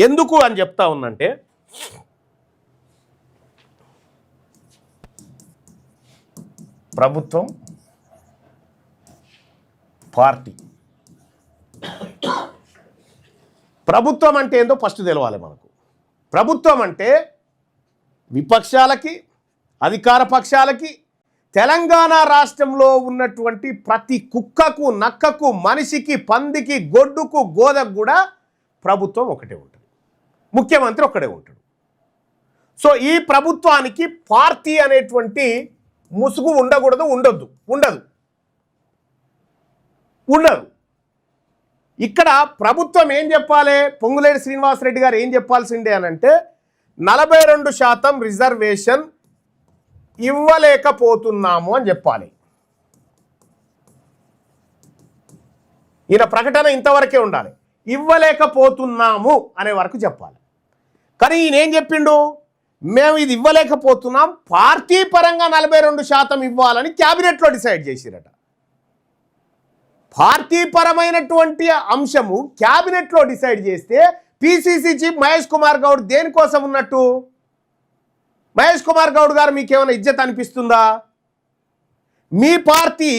ఎందుకు అని చెప్తా ఉన్నంటే ప్రభుత్వం పార్టీ ప్రభుత్వం అంటే ఏందో ఫస్ట్ తెలవాలి మనకు. ప్రభుత్వం అంటే విపక్షాలకి అధికార పక్షాలకి తెలంగాణ రాష్ట్రంలో ఉన్నటువంటి ప్రతి కుక్కకు నక్కకు మనిషికి పందికి గొడ్డుకు గోదకు కూడా ప్రభుత్వం ఒకటే ఉంటుంది, ముఖ్యమంత్రి ఒకడే ఉంటాడు. సో ఈ ప్రభుత్వానికి పార్టీ అనేటువంటి ముసుగు ఉండకూడదు, ఉండదు. ఇక్కడ ప్రభుత్వం ఏం చెప్పాలి, పొంగులేటి శ్రీనివాసరెడ్డి గారు ఏం చెప్పాల్సిందే అని అంటే 42% రిజర్వేషన్ ఇవ్వలేకపోతున్నాము అని చెప్పాలి. ఈయన ప్రకటన ఇంతవరకే ఉండాలి, ఇవ్వలేకపోతున్నాము అనే వరకు చెప్పాలి. కానీ ఈయన ఏం చెప్పిండు, మేము ఇది ఇవ్వలేకపోతున్నాం, పార్టీ పరంగా 42% ఇవ్వాలని క్యాబినెట్లో డిసైడ్ చేసిరట. పార్టీ పరమైనటువంటి అంశము క్యాబినెట్లో డిసైడ్ చేస్తే పిసిసి చీఫ్ మహేష్ కుమార్ గౌడ్ దేనికోసం ఉన్నట్టు? మహేష్ కుమార్ గౌడ్ గారు మీకేమైనా ఇజ్జత్ అనిపిస్తుందా? మీ పార్టీ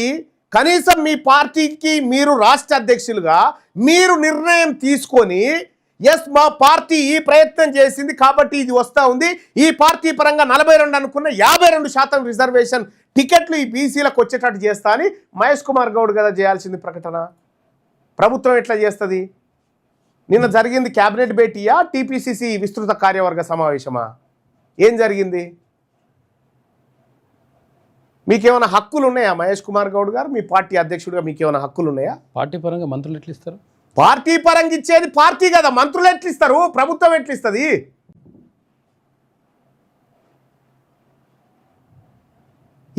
కనీసం మీ పార్టీకి మీరు రాష్ట్ర అధ్యక్షులుగా మీరు నిర్ణయం తీసుకొని ఎస్ మా పార్టీ ఈ ప్రయత్నం చేసింది కాబట్టి ఇది వస్తూ ఉంది, ఈ పార్టీ పరంగా 42 అనుకున్న 52% రిజర్వేషన్ టికెట్లు ఈ బీసీలకు వచ్చేటట్టు చేస్తా అని మహేష్ కుమార్ గౌడ్ కదా చేయాల్సింది ప్రకటన. ప్రభుత్వం ఎట్లా చేస్తుంది? నిన్న జరిగింది క్యాబినెట్ భేటీయా, టీపీసీసీ విస్తృత కార్యవర్గ సమావేశమా? ఏం జరిగింది? మీకేమైనా హక్కులు ఉన్నాయా మహేష్ కుమార్ గౌడ్ గారు? మీ పార్టీ అధ్యక్షుడిగా మీకేమైనా హక్కులు ఉన్నాయా? పార్టీ పరంగా మంత్రులు ఎట్లా ఇస్తారు? పార్టీ పరంగా ఇచ్చేది పార్టీ కదా, మంత్రులు ఎట్లా ఇస్తారు? ప్రభుత్వం ఎట్లా ఇస్తుంది?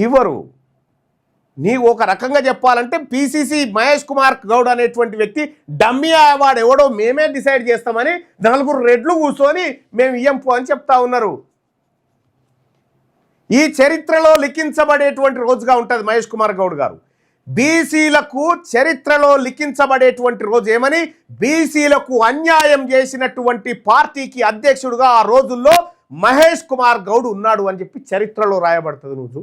ఇవ్వరు. నీకు ఒక రకంగా చెప్పాలంటే పిసిసి మహేష్ కుమార్ గౌడ్ అనేటువంటి వ్యక్తి డమ్మీ అవార్డు ఎవడో మేమే డిసైడ్ చేస్తామని 4 రెడ్లు కూర్చొని మేము ఇయ్యంపు అని చెప్తా ఉన్నారు. ఈ చరిత్రలో లిఖించబడేటువంటి రోజుగా ఉంటుంది మహేష్ కుమార్ గౌడ్ గారు. బీసీలకు చరిత్రలో లిఖించబడేటువంటి రోజు ఏమని, బీసీలకు అన్యాయం చేసినటువంటి పార్టీకి అధ్యక్షుడుగా ఆ రోజుల్లో మహేష్ కుమార్ గౌడ్ ఉన్నాడు అని చెప్పి చరిత్రలో రాయబడుతుంది. నువ్వు